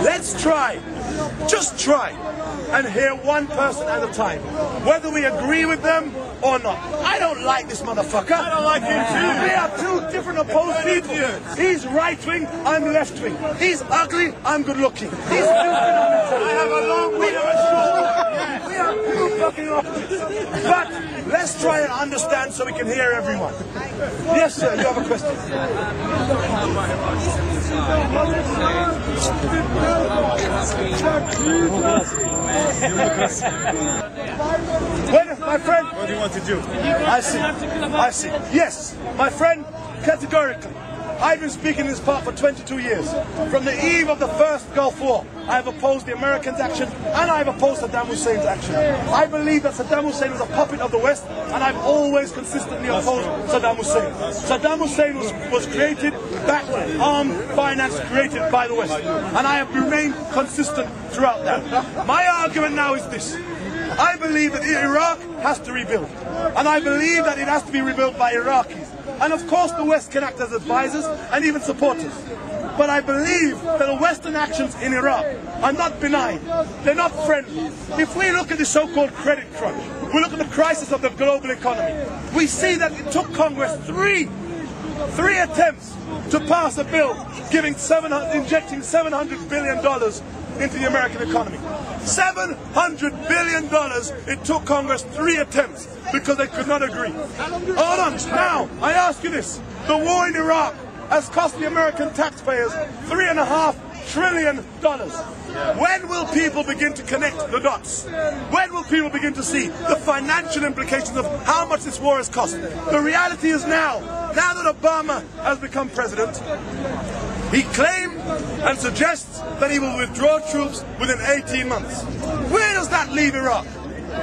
Let's try, just try, and hear one person at a time, whether we agree with them or not. I don't like this motherfucker. I don't like him too. We are two different opposed people. He's right-wing, I'm left-wing. He's ugly, I'm good-looking. He's stupid, I'm intelligent. I have a long way to go. We are two fucking opposites. But let's try and understand so we can hear everyone. Yes, sir, you have a question. Well, my friend. What do you want to do? I see. Yes, my friend, categorically. I've been speaking in this part for 22 years. From the eve of the first Gulf War, I have opposed the Americans' action and I have opposed Saddam Hussein's action. I believe that Saddam Hussein was a puppet of the West and I've always consistently opposed Saddam Hussein. Saddam Hussein was created, backed, armed, financed, created by the West. And I have remained consistent throughout that. My argument now is this. I believe that Iraq has to rebuild. And I believe that it has to be rebuilt by Iraqis. And of course the West can act as advisors and even supporters. But I believe that the Western actions in Iraq are not benign. They're not friendly. If we look at the so-called credit crunch, we look at the crisis of the global economy, we see that it took Congress three attempts to pass a bill injecting $700 billion into the American economy. $700 billion. It took Congress 3 attempts because they could not agree. Hold on. Now, I ask you this. The war in Iraq has cost the American taxpayers $3.5 trillion. When will people begin to connect the dots? When will people begin to see the financial implications of how much this war has cost? The reality is now that Obama has become president, he claimed and suggests that he will withdraw troops within 18 months. Where does that leave Iraq?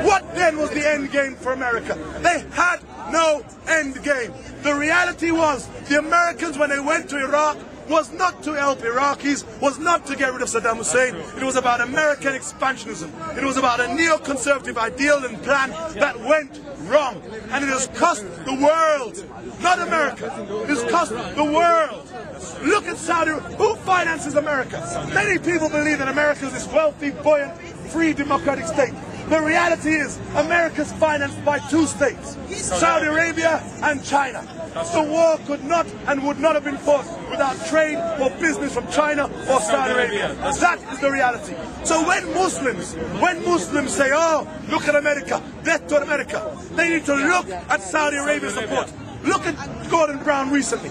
What then was the end game for America? They had no end game. The reality was the Americans, when they went to Iraq, was not to help Iraqis, was not to get rid of Saddam Hussein. It was about American expansionism. It was about a neoconservative ideal and plan that went wrong. And it has cost the world, not America. It has cost the world. Look at Saudi. Who finances America? Many people believe that America is this wealthy, buoyant, free democratic state. The reality is America's financed by 2 states, Saudi Arabia and China. The war could not and would not have been fought without trade or business from China or Saudi Arabia. That is the reality. So when Muslims say, oh, look at America, death to America, they need to look at Saudi Arabia's support. Look at Gordon Brown recently.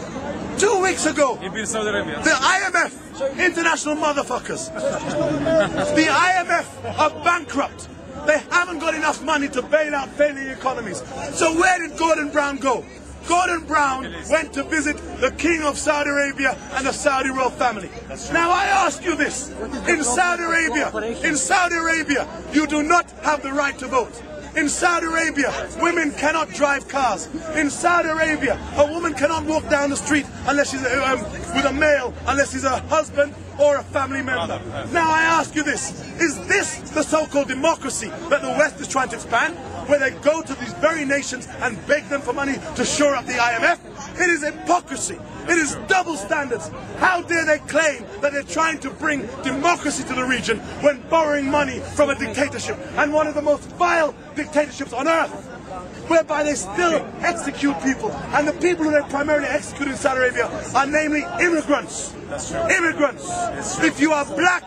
2 weeks ago, the IMF, international motherfuckers, the IMF are bankrupt. They haven't got enough money to bail out failing economies. So where did Gordon Brown go? Gordon Brown went to visit the King of Saudi Arabia and the Saudi royal family. Now I ask you this, in Saudi Arabia, you do not have the right to vote. In Saudi Arabia, women cannot drive cars. In Saudi Arabia, a woman cannot walk down the street unless she's with a male, unless he's a husband or a family member. Now I ask you this, is this the so-called democracy that the West is trying to expand? Where they go to these very nations and beg them for money to shore up the IMF? It is hypocrisy. It is double standards. How dare they claim that they're trying to bring democracy to the region when borrowing money from a dictatorship, and one of the most vile dictatorships on earth, whereby they still execute people. And the people who they primarily execute in Saudi Arabia are namely immigrants. Immigrants. If you are black,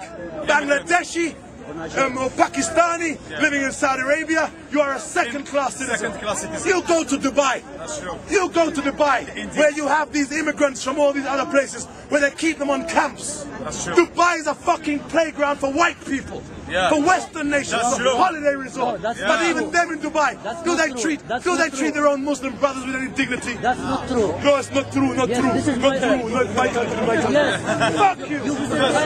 Bangladeshi, or Pakistani living in Saudi Arabia, you are a second-class citizen. You go to Dubai. You go to Dubai, where you have these immigrants from all these other places, where they keep them on camps. Dubai is a fucking playground for white people, for Western nations, for holiday resort. But even them in Dubai, do they treat their own Muslim brothers with any dignity? That's not true. No, it's not true. Not true. Not true. Fuck you. Fuck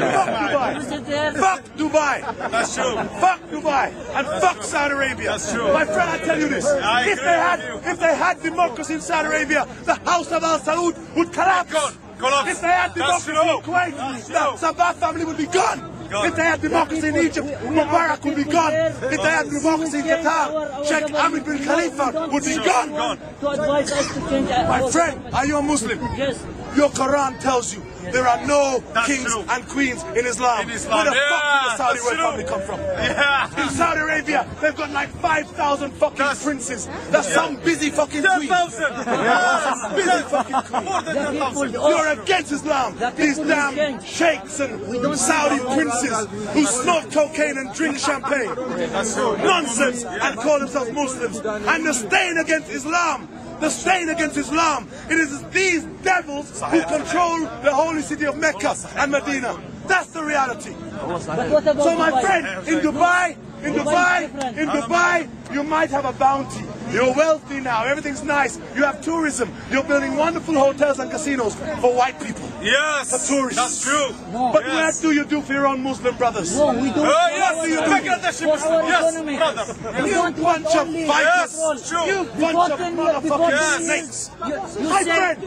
Dubai. Fuck Dubai. That's true. Fuck Dubai and fuck Saudi Arabia. That's true. My friend, I tell you this. If they had democracy in Saudi Arabia, the House of Al Saud would collapse. If they had democracy in Kuwait, the Sabah family would be gone. If they had democracy in Egypt, Mubarak would be gone. If they had democracy in Qatar, Sheikh Ahmed bin Khalifa would be gone. To advise us to change our My friend, are you a Muslim? Yes. Your Quran tells you there are no kings true. and queens in Islam. In Islam. Where the fuck did the Yeah, Saudi that's royal true. family come from? Yeah. In Saudi Arabia, they've got like 5,000 fucking princes. That's some busy fucking queen. 10,000. Busy fucking queen. More than 10,000. You're against Islam. These damn sheikhs and Saudi princes who smoke cocaine and drink champagne. Nonsense, and call themselves Muslims. And the stain against Islam. The stain against Islam. It is these devils who control the holy city of Mecca and Medina. That's the reality. So my friend, in Dubai, you might have a bounty. You're wealthy now, everything's nice. You have tourism. You're building wonderful hotels and casinos for white people. Yes, for tourists. that's true. But what do you do for your own Muslim brothers? No, we don't. Yes, you Bangladeshi Muslim. Yes, brother. You bunch of fighters. Yes, true. You bunch of motherfucking snakes. My friend,